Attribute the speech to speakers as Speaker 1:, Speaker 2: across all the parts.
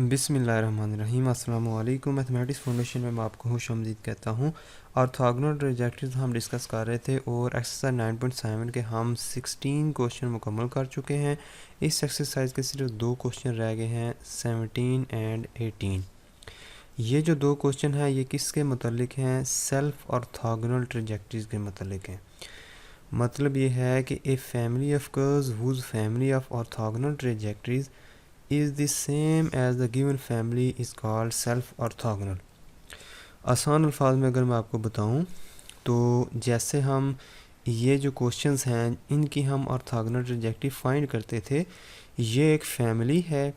Speaker 1: बिस्मिल्लाहिर्रहमानिर्रहीम। अस्सलाम वालेकुम। मैथमेटिक्स फाउंडेशन में मैं आपको खुशामदीद कहता हूँ। ऑर्थोगोनल ट्रायंजक्टोर्स हम डिस्कस कर रहे थे और एक्सरसाइज 9.7 के हम 16 क्वेश्चन मुकम्मल कर चुके हैं। इस एक्सरसाइज के सिर्फ 2 क्वेश्चन रह गए हैं, 17 एंड 18। ये जो 2 क्वेश्चन हैं ये किसके मतलब हैं? सेल्फ ऑर्थोगोनल ट्रायंजक्टोर्स के मतलब हैं। मतलब ये है कि a family of curves whose family of orthogonal trajectories is the same as the given family is called self orthogonal। आसान अल्फाज में अगर मैं आपको बताऊं तो जैसे हम ये जो क्वेश्चंस हैं इनकी हम ऑर्थोगोनल ट्रायंजक्टोर फाइंड करते थे। ये एक फैमिली है,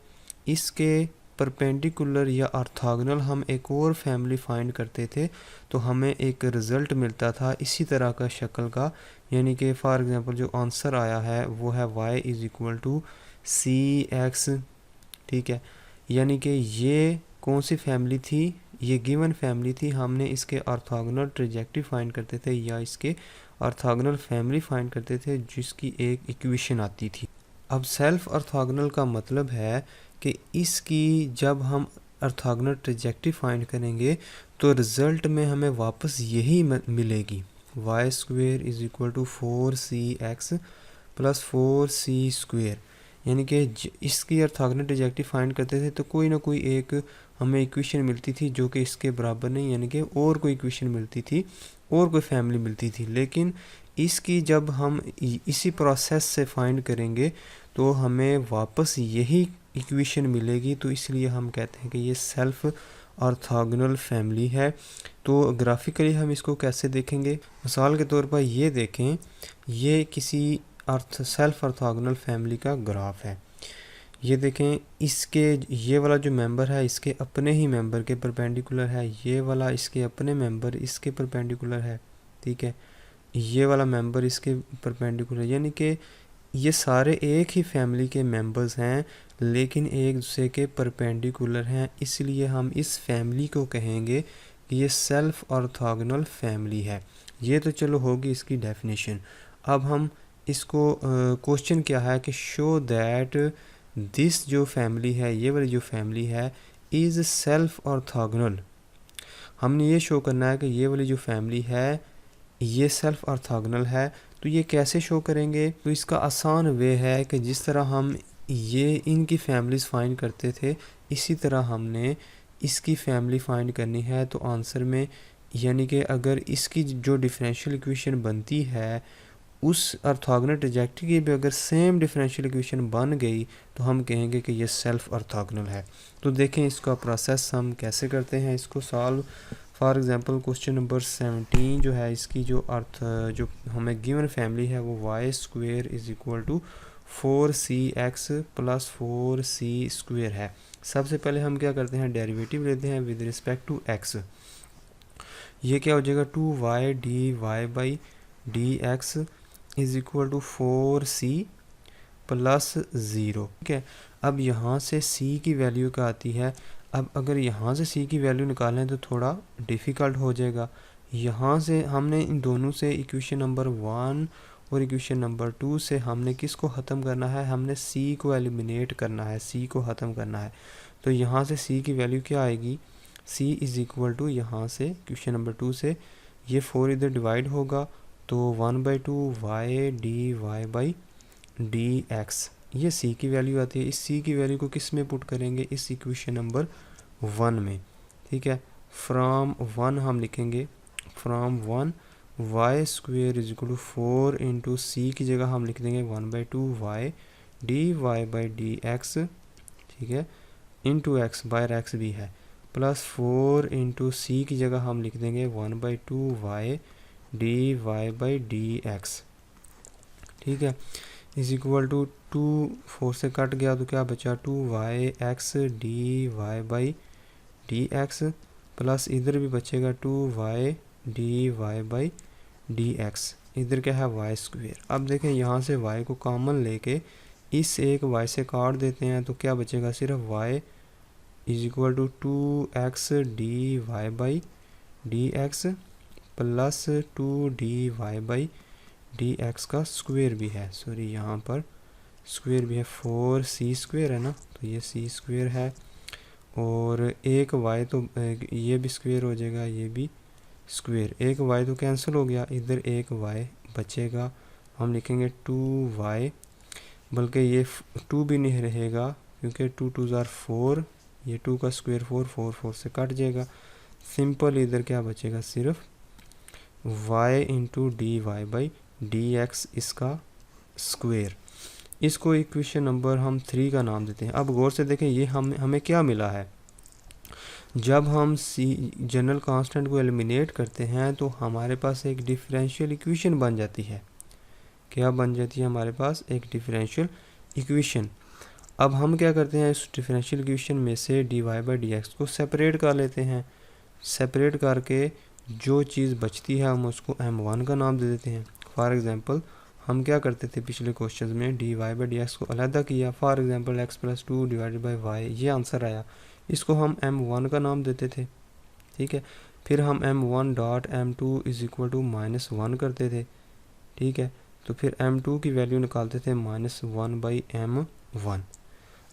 Speaker 1: इसके परपेंडिकुलर या ऑर्थोगोनल हम एक और फैमिली फाइंड करते थे तो हमें एक रिज़ल्ट मिलता था इसी तरह का शक्ल का। यानी कि फॉर एग्जांपल जो आंसर आया है वो है y is equal to C X. ठीक है, यानी कि ये कौन सी फैमिली थी? ये गिवन फैमिली थी। हमने इसके ऑर्थोगोनल ट्रायंजक्टोर फाइंड करते थे या इसके ऑर्थोगोनल फैमिली फाइंड करते थे जिसकी एक इक्वेशन आती थी। अब सेल्फ ऑर्थोगोनल का मतलब है कि इसकी जब हम ऑर्थोगोनल ट्रायंजक्टोर फाइंड करेंगे तो रिज़ल्ट में हमें वापस यही मिलेगी, Y square is equal to 4cx plus 4c²। यानी कि इसकी ऑर्थोगोनल ट्रायंजक्टोर फाइंड करते थे तो कोई ना कोई एक हमें इक्वेशन मिलती थी जो कि इसके बराबर नहीं, यानी कि और कोई इक्वेशन मिलती थी और कोई फैमिली मिलती थी। लेकिन इसकी जब हम इसी प्रोसेस से फाइंड करेंगे तो हमें वापस यही इक्वेशन मिलेगी, तो इसलिए हम कहते हैं कि ये सेल्फ ऑर्थोगोनल फैमिली है। तो ग्राफिकली हम इसको कैसे देखेंगे? मिसाल के तौर पर ये देखें, ये किसी सेल्फ ऑर्थोगोनल फैमिली का ग्राफ है। ये देखें, इसके ये वाला जो मेंबर है इसके अपने ही मेंबर के परपेंडिकुलर है, ये वाला इसके अपने मेंबर इसके परपेंडिकुलर है। ठीक है, ये वाला मेंबर इसके परपेंडिकुलर, यानी कि ये सारे एक ही फैमिली के मेंबर्स हैं लेकिन एक दूसरे के परपेंडिकुलर हैं। इसलिए हम इस फैमिली को कहेंगे कि ये सेल्फ ऑर्थोगोनल फैमिली है। ये तो चलो होगी इसकी डेफिनेशन। अब हम इसको क्वेश्चन क्या है कि शो दैट दिस जो फैमिली है, ये वाली जो फैमिली है, इज़ सेल्फ ऑर्थोगोनल। हमने ये शो करना है कि ये वाली जो फैमिली है ये सेल्फ ऑर्थोगोनल है। तो ये कैसे शो करेंगे? तो इसका आसान वे है कि जिस तरह हम ये इनकी फैमिलीज़ फाइंड करते थे इसी तरह हमने इसकी फैमिली फाइंड करनी है। तो आंसर में यानी कि अगर इसकी जो डिफरेंशियल इक्वेशन बनती है उस ऑर्थोगोनल ट्रायंजक्टोर की भी अगर सेम डिफरेंशियल इक्वेशन बन गई तो हम कहेंगे कि ये सेल्फ ऑर्थोगोनल है। तो देखें इसका प्रोसेस हम कैसे करते हैं इसको solve. For example question number 17 जो है इसकी जो हमें गिवन फैमिली है वो Y square is equal to 4cx plus 4c² है। सबसे पहले हम क्या करते हैं, डेरिवेटिव लेते हैं विद रिस्पेक्ट टू x। ये क्या हो जाएगा, 2y dy/dx is equal to 4c plus 0। ठीक है, अब यहाँ से c की वैल्यू क्या आती है? अब अगर यहाँ से c की वैल्यू निकालें तो थोड़ा डिफ़िकल्ट हो जाएगा। यहाँ से हमने इन दोनों से इक्वेशन नंबर 1 और इक्वेशन नंबर 2 से हमने किसको ख़त्म करना है? हमने c को एलिमिनेट करना है, c को ख़त्म करना है। तो यहाँ से c की वैल्यू क्या आएगी? c इज़ इक्वल टू यहाँ से इक्वेशन नंबर 2 से ये 4 इधर डिवाइड होगा तो 1/2 y dy/dx, ये c की वैल्यू आती है। इस c की वैल्यू को किस में पुट करेंगे? इस इक्वेशन नंबर 1 में। ठीक है, फ्रॉम 1 हम लिखेंगे, from 1 Y square is equal to 4 into C की जगह हम लिख देंगे 1/2 y dy/dx। ठीक है, इंटू एक्स बाय एक्स भी है, प्लस 4 इंटू सी की जगह हम लिख देंगे 1/2 y dy/dx। ठीक है, इज इक्वल टू 2 4 से कट गया तो क्या बचा, 2yx dy/dx प्लस इधर भी बचेगा 2y dy/dx। इधर क्या है, y स्क्वेयर। अब देखें यहाँ से y को कॉमन लेके इस एक y से काट देते हैं तो क्या बचेगा, सिर्फ y is equal to 2x dy/dx plus 2dy/dx का स्क्वेयर भी है, सॉरी यहाँ पर स्क्वेयर भी है, 4c² है ना, तो ये c² है और एक y तो ये भी स्क्वायर हो जाएगा, ये भी स्क्वायर, एक y तो कैंसिल हो गया, इधर एक y बचेगा, हम लिखेंगे 2y, बल्कि ये 2 भी नहीं रहेगा क्योंकि 2 2 ज़ार 4, ये 2 का स्क्वायर 4, 4 4 से कट जाएगा। सिंपल इधर क्या बचेगा, सिर्फ y into D Y by D X इसका स्क्वायर। इसको इक्वेशन नंबर हम 3 का नाम देते हैं। अब गौर से देखें ये हमें क्या मिला है। जब हम जनरल कांस्टेंट को एलिमिनेट करते हैं तो हमारे पास एक डिफरेंशियल इक्वेशन बन जाती है। क्या बन जाती है हमारे पास, एक डिफरेंशियल इक्वेशन। अब हम क्या करते हैं, इस डिफरेंशियल इक्वेशन में से D Y by D X को सेपरेट कर लेते हैं। सेपरेट करके जो चीज़ बचती है हम उसको m1 का नाम दे देते हैं। फॉर एग्जांपल हम क्या करते थे पिछले क्वेश्चन में, D Y by D X को अलहदा किया, for example x plus 2 divided by Y, ये आंसर आया, इसको हम m1 का नाम देते थे। ठीक है, फिर हम m1 dot m2 is equal to -1 करते थे। ठीक है, तो फिर m2 की वैल्यू निकालते थे -1 बाई m1।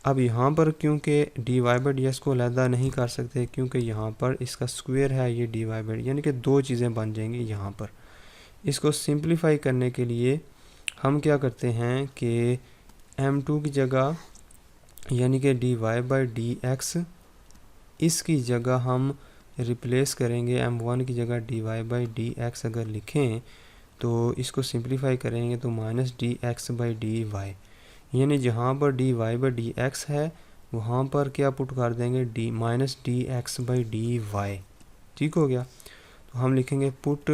Speaker 1: अब यहाँ पर क्योंकि D Y by D X को अलहदा नहीं कर सकते क्योंकि यहाँ पर इसका स्क्वायर है, ये डी वाई बाई, यानी कि दो चीज़ें बन जाएंगी यहाँ पर। इसको सिंप्लीफाई करने के लिए हम क्या करते हैं कि m2 की जगह यानी कि D Y by D X, इसकी जगह हम रिप्लेस करेंगे m1 की जगह D Y by D X अगर लिखें तो इसको सिंप्लीफाई करेंगे तो minus D x by D Y, यानी जहाँ पर D Y by D X है वहाँ पर क्या पुट कर देंगे, D minus D x by D Y. ठीक हो गया, तो हम लिखेंगे पुट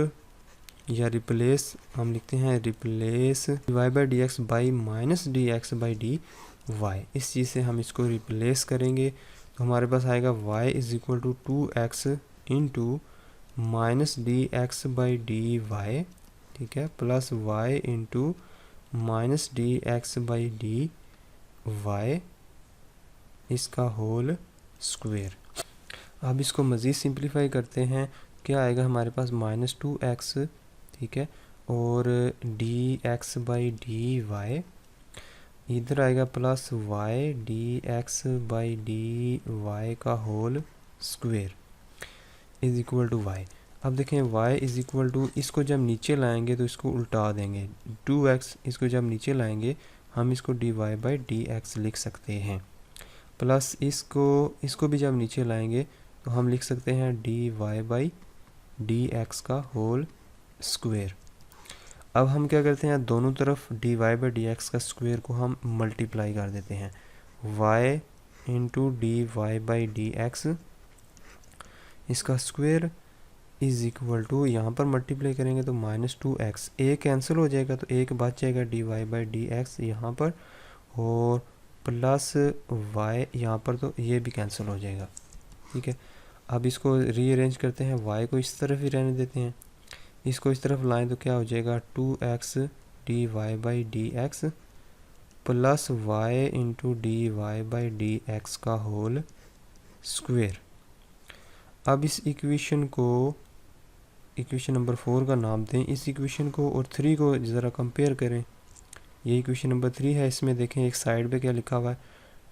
Speaker 1: या रिप्लेस, हम लिखते हैं replace D Y by D x by minus D x by D Y. इस चीज़ से हम इसको रिप्लेस करेंगे तो हमारे पास आएगा y is equal to 2x into minus D x by D Y, ठीक है, plus y into minus D x by D Y इसका होल स्क्वायर। अब इसको मज़ीद सिंप्लीफाई करते हैं, क्या आएगा हमारे पास -2x, ठीक है, और d x by D y, इधर आएगा plus y d x by D y का whole square is equal to y। अब देखें y इज इक्वल टू, इसको जब नीचे लाएंगे तो इसको उल्टा देंगे, 2x, इसको जब नीचे लाएंगे हम इसको dy बाई डी एक्स लिख सकते हैं, प्लस इसको भी जब नीचे लाएंगे तो हम लिख सकते हैं dy बाई डी एक्स का होल स्क्वायर। अब हम क्या करते हैं, दोनों तरफ dy बाई डी एक्स का स्क्वायर को हम मल्टीप्लाई कर देते हैं, y into D Y by D X इसका स्क्वायर इज इक्वल टू, यहाँ पर मल्टीप्लाई करेंगे तो -2x, एक कैंसिल हो जाएगा तो एक बच जाएगा dy बाई डी एक्स यहाँ पर, और प्लस y यहाँ पर, तो ये भी कैंसिल हो जाएगा। ठीक है, अब इसको रीअरेंज करते हैं, y को इस तरफ ही रहने देते हैं, इसको इस तरफ लाएं तो क्या हो जाएगा 2x D Y by D x plus y into D Y by D x का होल स्क्वायर। अब इस इक्वेशन को इक्वेशन नंबर 4 का नाम दें, इस इक्वेशन को और 3 को ज़रा कंपेयर करें। ये इक्वेशन नंबर 3 है, इसमें देखें एक साइड पे क्या लिखा हुआ है,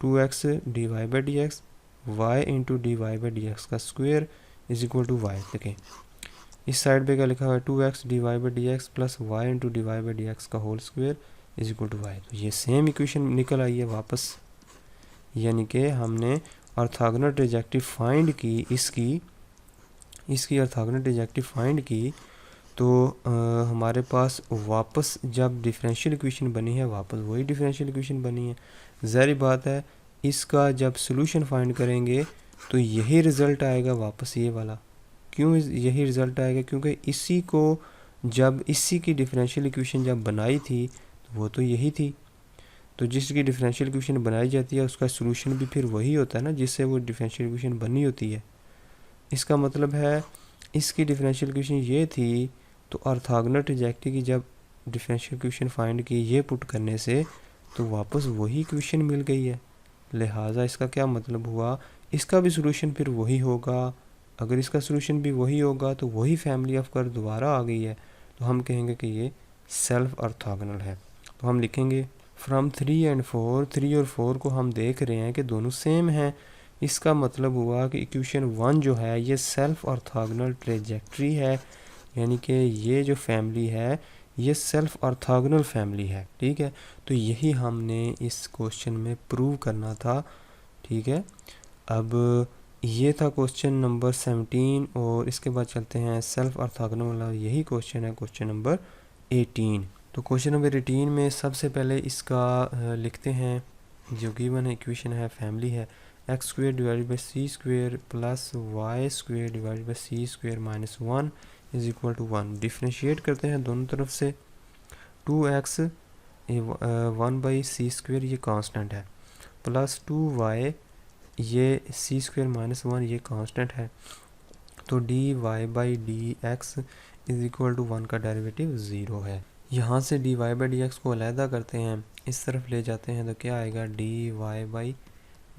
Speaker 1: 2x D Y by D x Y into D Y by D x का square is equal to y. देखें इस साइड पे क्या लिखा हुआ है, 2x D Y by D x plus Y into D Y by D x का whole square is equal to y. तो ये सेम इक्वेशन निकल आई है वापस, यानी कि हमने ऑर्थोगोनल ट्राइजेक्टरी फाइंड की, इसकी ऑर्थोगोनल ट्राइजेक्टरी फाइंड की, तो हमारे पास वापस जब डिफरेंशियल इक्वेशन बनी है वापस वही डिफरेंशियल इक्वेशन बनी है। ज़ाहिर बात है इसका जब सोल्यूशन फाइंड करेंगे तो यही रिज़ल्ट आएगा वापस, ये वाला। क्यों यही रिज़ल्ट आएगा, क्योंकि इसी को जब इसी की डिफरेंशियल इक्वेशन जब बनाई थी तो वो तो यही थी, तो जिसकी डिफरेंशियल इक्वेशन बनाई जाती है उसका सोल्यूशन भी फिर वही होता है ना जिससे वो डिफरेंशियल इक्वेशन बनी होती है। इसका मतलब है इसकी डिफरेंशियल इक्वेशन ये थी, तो ऑर्थोगोनल ट्राइजेक्टरी की जब डिफरेंशियल इक्वेशन फाइंड की ये पुट करने से तो वापस वही इक्वेशन मिल गई है। लिहाजा इसका क्या मतलब हुआ, इसका भी सोल्यूशन फिर वही होगा। अगर इसका सोल्यूशन भी वही होगा तो वही फैमिली ऑफ कर्व दोबारा आ गई है, तो हम कहेंगे कि ये सेल्फ ऑर्थोगोनल है। तो हम लिखेंगे फ्रॉम 3 एंड 4, 3 और 4 को हम देख रहे हैं कि दोनों सेम हैं, इसका मतलब हुआ कि इक्वेशन 1 जो है ये सेल्फ ऑर्थोगोनल ट्रेजेक्ट्री है, यानी कि ये जो फैमिली है ये सेल्फ ऑर्थोगोनल फैमिली है। ठीक है, तो यही हमने इस क्वेश्चन में प्रूव करना था। ठीक है, अब ये था क्वेश्चन नंबर 17 और इसके बाद चलते हैं सेल्फ ऑर्थोगोनल वाला, यही क्वेश्चन है क्वेश्चन नंबर 18। तो क्वेश्चन नंबर 18 में सबसे पहले इसका लिखते हैं, जो गिवन इक्वेशन है फैमिली है X square divided by C square plus Y square divided by C square minus 1 is equal to 1। Differentiate करते हैं दोनों तरफ से, 2x 1 बाई सी स्क्वेयर ये कांस्टेंट है, प्लस 2y ये सी स्क्वेयर माइनस 1 ये कांस्टेंट है, तो D Y by D X is equal to 1 का डेरिवेटिव 0 है। यहाँ से D Y by D X को अलहदा करते हैं, इस तरफ ले जाते हैं तो क्या आएगा, D Y by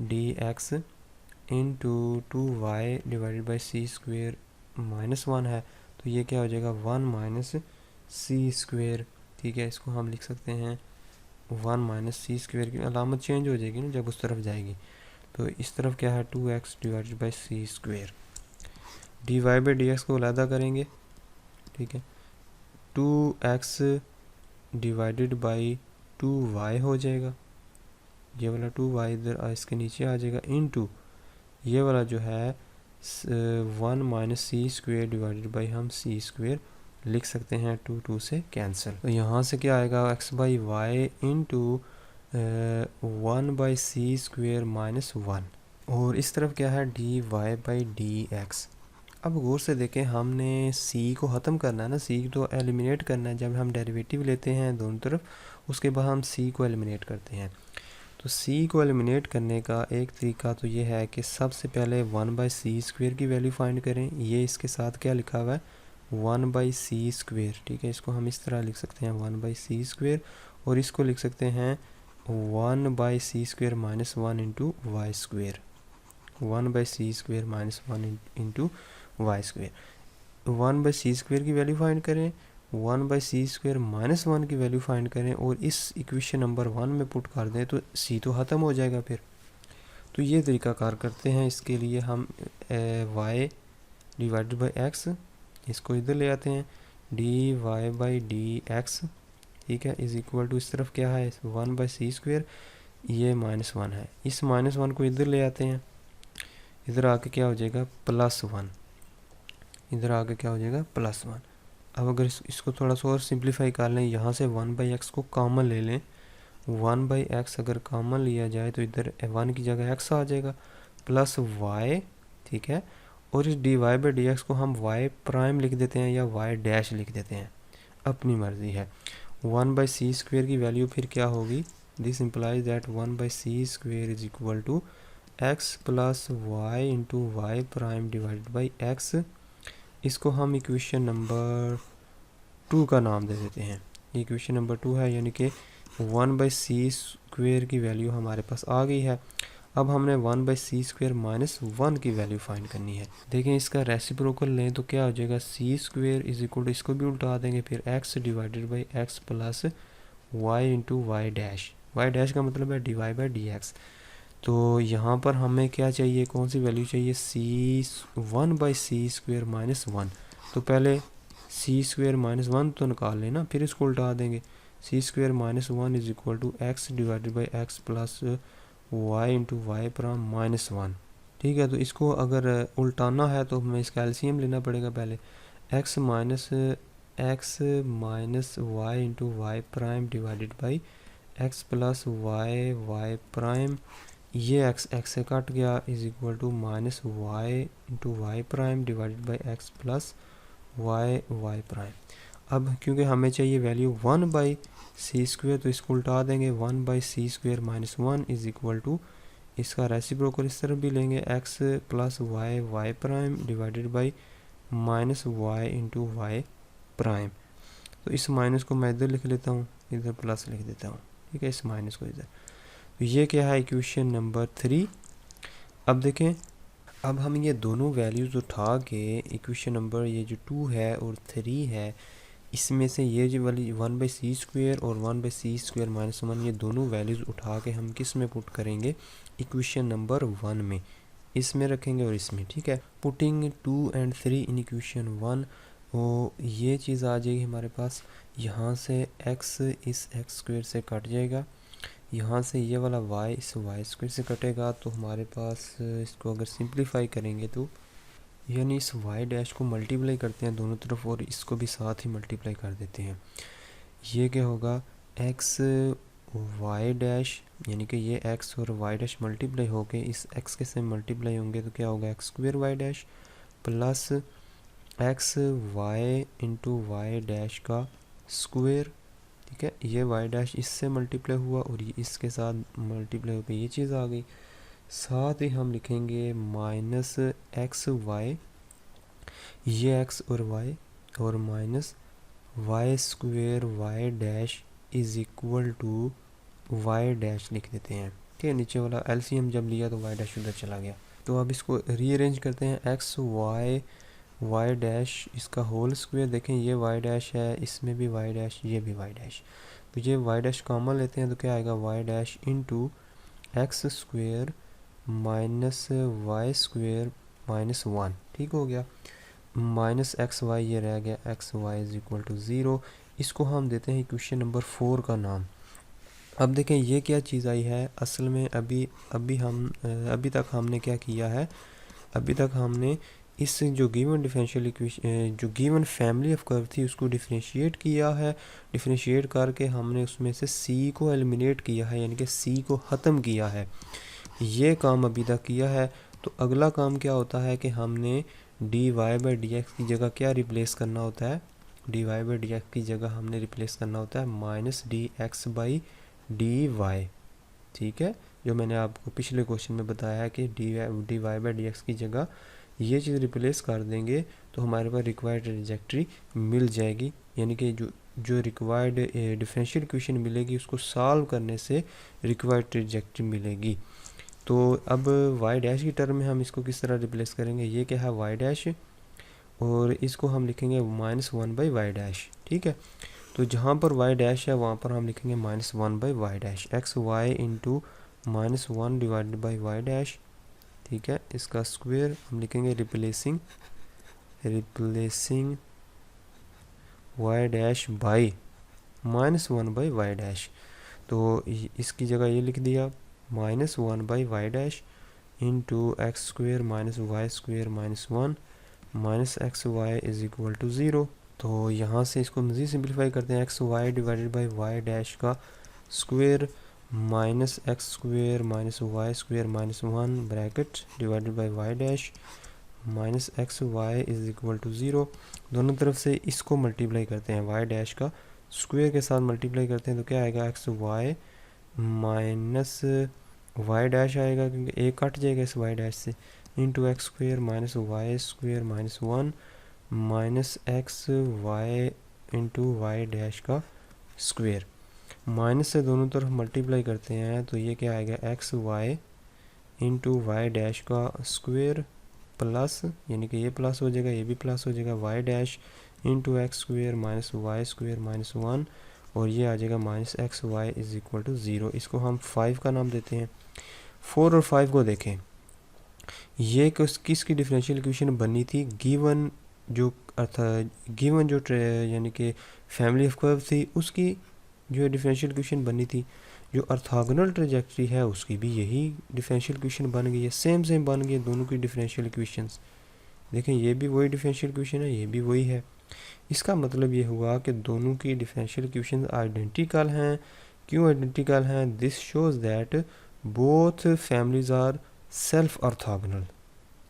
Speaker 1: D X into 2y divided by C square minus 1 है, तो ये क्या हो जाएगा 1 माइनस सी स्क्वेयर। ठीक है, इसको हम लिख सकते हैं 1 माइनस सी स्क्वेयर की अलामत चेंज हो जाएगी ना जब उस तरफ जाएगी, तो इस तरफ क्या है 2x divided by C square. D Y by D X को अलहदा करेंगे, ठीक है, 2x डिवाइडेड बाई 2y हो जाएगा, ये वाला 2y इधर इसके नीचे आ जाएगा, इनटू ये वाला जो है 1 minus C square divided by हम सी स्क्वेयर लिख सकते हैं, 2 से कैंसिल। तो यहाँ से क्या आएगा x by Y into 1 by C square minus 1, और इस तरफ क्या है D Y by D X. अब गौर से देखें, हमने c को ख़त्म करना है ना, c तो एलिमिनेट करना है, जब हम डेरिवेटिव लेते हैं दोनों तरफ उसके बाद हम c को एलिमिनेट करते हैं। तो c को एलिमिनेट करने का एक तरीका तो ये है कि सबसे पहले 1 बाई सी स्क्वेयर की वैल्यू फाइंड करें, ये इसके साथ क्या लिखा हुआ है 1 बाई सी स्क्वेयर। ठीक है, इसको हम इस तरह लिख सकते हैं 1 बाई सी स्क्वेयर, और इसको लिख सकते हैं 1 by C square minus 1 into Y square, 1 by C square minus 1 into Y square. 1 by C square की वैल्यू फाइंड करें, 1 बाई सी स्क्वेयर माइनस 1 की वैल्यू फाइंड करें, और इस इक्वेशन नंबर 1 में पुट कर दें तो c तो ख़त्म हो जाएगा फिर। तो ये तरीक़ाकार करते हैं, इसके लिए हम y डिवाइडेड बाई x इसको इधर ले आते हैं, D Y by D X, ठीक है, इज़ इक्वल टू इस तरफ क्या है 1 बाई सी स्क्वेयर, ये माइनस 1 है, इस माइनस 1 को इधर ले आते हैं, इधर आके क्या हो जाएगा प्लस 1, इधर आके क्या हो जाएगा प्लस 1। अब अगर इसको थोड़ा सा और सिंप्लीफाई कर लें, यहाँ से 1 बाई एक्स को कॉमन ले लें, 1 बाई एक्स अगर कॉमन लिया जाए तो इधर 1 की जगह x आ जाएगा प्लस y, ठीक है, और इस D Y by D X को हम y प्राइम लिख देते हैं या y डैश लिख देते हैं, अपनी मर्ज़ी है। 1 बाई सी स्क्वेयर की वैल्यू फिर क्या होगी, this implies that 1 by C square is equal to X plus Y into Y prime divided by X. इसको हम इक्वेशन नंबर 2 का नाम दे देते हैं, इक्वेशन नंबर 2 है, यानी कि 1 बाई सी स्क्वेयर की वैल्यू हमारे पास आ गई है। अब हमने 1 बाई सी स्क्वेयर माइनस 1 की वैल्यू फाइंड करनी है। देखें, इसका रेसिप्रोकल लें तो क्या हो जाएगा C square is equal to, इसको भी उल्टा देंगे फिर X divided by x plus Y into Y dash, Y dash का मतलब है D Y by D X. तो यहाँ पर हमें क्या चाहिए, कौन सी वैल्यू चाहिए, सी 1 बाई सी स्क्वेयर माइनस 1। तो पहले सी स्क्वेयर माइनस 1 तो निकाल लेना, फिर इसको उल्टा देंगे, c square minus 1 is equal to x divided by x plus Y into Y prime minus 1। ठीक है, तो इसको अगर उल्टाना है तो हमें इसका एलसीएम लेना पड़ेगा पहले, X minus Y into Y prime divided by x plus Y Y prime, ये एक्स से कट गया, is equal to minus Y into Y prime divided by x plus Y Y prime. अब क्योंकि हमें चाहिए वैल्यू 1 बाई सी स्क्वेयर, तो इसको उल्टा देंगे 1 by C square minus 1 is equal to, इसका रेसिप्रोकल इस तरफ भी लेंगे, X plus Y Y prime divided by minus Y into Y prime. तो इस माइनस को मैं इधर लिख लेता हूँ, इधर प्लस लिख देता हूँ, ठीक है, इस माइनस को इधर। तो ये क्या है इक्वेशन नंबर 3। अब देखें, अब हम ये दोनों वैल्यूज़ उठा के इक्वेशन नंबर ये जो 2 है और 3 है, इसमें से ये जो वाली 1 बाई सी स्क्वेयर और 1 बाई सी स्क्वेयर माइनस 1, ये दोनों वैल्यूज़ उठा के हम किस में पुट करेंगे, इक्वेशन नंबर 1 में। इसमें रखेंगे और इसमें, ठीक है। पुटिंग 2 and 3 इन इक्वेशन 1, वो ये चीज़ आ जाएगी हमारे पास। यहाँ से x इस x स्क्वायर से कट जाएगा, यहाँ से ये वाला y इस y स्क्वायर से कटेगा, तो हमारे पास इसको अगर सिंप्लीफाई करेंगे तो यानी इस y डैश को मल्टीप्लाई करते हैं दोनों तरफ और इसको भी साथ ही मल्टीप्लाई कर देते हैं। ये क्या होगा, x y डैश यानी कि ये x और y डैश मल्टीप्लाई होके इस x के से मल्टीप्लाई होंगे तो क्या होगा, x square y dash plus x y into Y dash का स्क्वायर, ठीक है। ये y डैश इससे मल्टीप्लाई हुआ और ये इसके साथ मल्टीप्लाई होकर ये चीज़ आ गई। साथ ही हम लिखेंगे माइनस एक्स वाई, ये x और y और minus Y square Y dash is equal to Y dash लिख देते हैं, ठीक है। नीचे वाला एलसीएम जब लिया तो वाई डैश उधर चला गया। तो अब इसको रीअरेंज करते हैं, एक्स वाई वाई डैश इसका होल स्क्वायर, देखें ये वाई डैश है, इसमें भी वाई डैश, ये भी वाई डैश, तो ये वाई डैश कॉमन लेते हैं तो क्या आएगा, Y dash into X square minus Y square minus 1, ठीक हो गया। माइनस एक्स वाई ये रह गया, X Y is equal to 0। इसको हम देते हैं इक्वेशन नंबर 4 का नाम। अब देखें ये क्या चीज़ आई है, असल में अभी तक हमने क्या किया है, अभी तक हमने इस जो गिवन डिफरेंशियल इक्वेशन जो गिवन फैमिली ऑफ कर्व थी उसको डिफरेंशिएट किया है। डिफरेंशिएट करके हमने उसमें से सी को एलिमिनेट किया है, यानी कि सी को ख़त्म किया है। ये काम अभी तक किया है। तो अगला काम क्या होता है कि हमने D Y by D X की जगह क्या रिप्लेस करना होता है, D Y by D X की जगह हमने रिप्लेस करना होता है minus D x by D Y, ठीक है। जो मैंने आपको पिछले क्वेश्चन में बताया है कि D Y by D X की जगह ये चीज़ रिप्लेस कर देंगे तो हमारे पास रिक्वायर्ड ट्रैजेक्टरी मिल जाएगी, यानी कि जो रिक्वायर्ड डिफरेंशियल इक्वेशन मिलेगी उसको सॉल्व करने से रिक्वायर्ड ट्रैजेक्टरी मिलेगी। तो अब वाई डैश की टर्म में हम इसको किस तरह रिप्लेस करेंगे, ये क्या है वाई डैश और इसको हम लिखेंगे माइनस 1 बाई वाई डैश, ठीक है। तो जहाँ पर वाई डैश है वहाँ पर हम लिखेंगे minus 1 by Y dash, X Y into minus 1 divided by Y dash, ठीक है। इसका स्क्वायर हम लिखेंगे replacing Y dash by minus 1 by Y dash. तो इसकी जगह ये लिख दिया minus 1 by Y dash into X square minus Y square minus 1 minus X Y is equal to 0। तो यहाँ से इसको मज़ीद सिंप्लीफाई करते हैं, X Y divided by Y dash का square minus X square minus Y square minus 1 bracket divided by Y dash minus X Y is equal to 0। दोनों तरफ से इसको मल्टीप्लाई करते हैं, वाई डैश का स्क्वेयर के साथ मल्टीप्लाई करते हैं तो क्या आएगा, X Y minus Y dash आएगा क्योंकि एक कट जाएगा इस वाई डैश से, into X square minus Y square minus 1 minus X Y into Y dash का स्क्वेयर। माइनस से दोनों तरफ मल्टीप्लाई करते हैं तो ये क्या आएगा, X Y into Y dash का स्क्वेयर प्लस, यानी कि ये प्लस हो जाएगा ये भी प्लस हो जाएगा, Y dash into X square minus Y square minus 1 और ये आ जाएगा minus X Y is equal to 0। इसको हम 5 का नाम देते हैं। 4 और 5 को देखें, ये किसकी डिफरेंशियल इक्वेशन बनी थी, गिवन जो यानी कि फैमिली ऑफ कर्व थी उसकी जो डिफरेंशियल इक्वेशन बनी थी, जो ऑर्थोगोनल ट्रैजेक्टरी है उसकी भी यही डिफरेंशियल इक्वेशन बन गई है, सेम बन गई है दोनों की डिफरेंशियल इक्वेशंस। देखें ये भी वही डिफरेंशियल इक्वेशन है, ये भी वही है। इसका मतलब ये हुआ कि दोनों की डिफरेंशियल इक्वेशन आइडेंटिकल हैं। क्यों आइडेंटिकल हैं, this shows that both families are self orthogonal,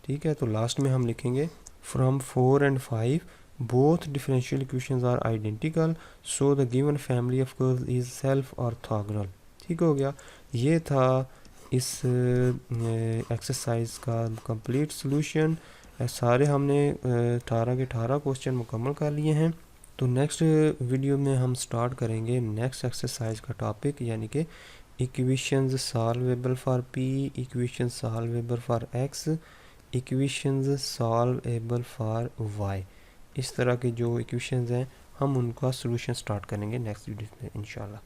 Speaker 1: ठीक है। तो लास्ट में हम लिखेंगे from 4 and 5 both differential equations are identical so the given family of curves is self orthogonal, ठीक हो गया। ये था इस एक्सरसाइज का कंप्लीट सॉल्यूशन। सारे हमने 18 के 18 क्वेश्चन मुकम्मल कर लिए हैं। तो नेक्स्ट वीडियो में हम स्टार्ट करेंगे नेक्स्ट एक्सरसाइज का टॉपिक, यानी कि equations solvable for P, equation solvable for X, equations solvable for Y. इस तरह की जो इक्वेशंस हैं हम उनका सॉल्यूशन स्टार्ट करेंगे नेक्स्ट वीडियो में इंशाल्लाह।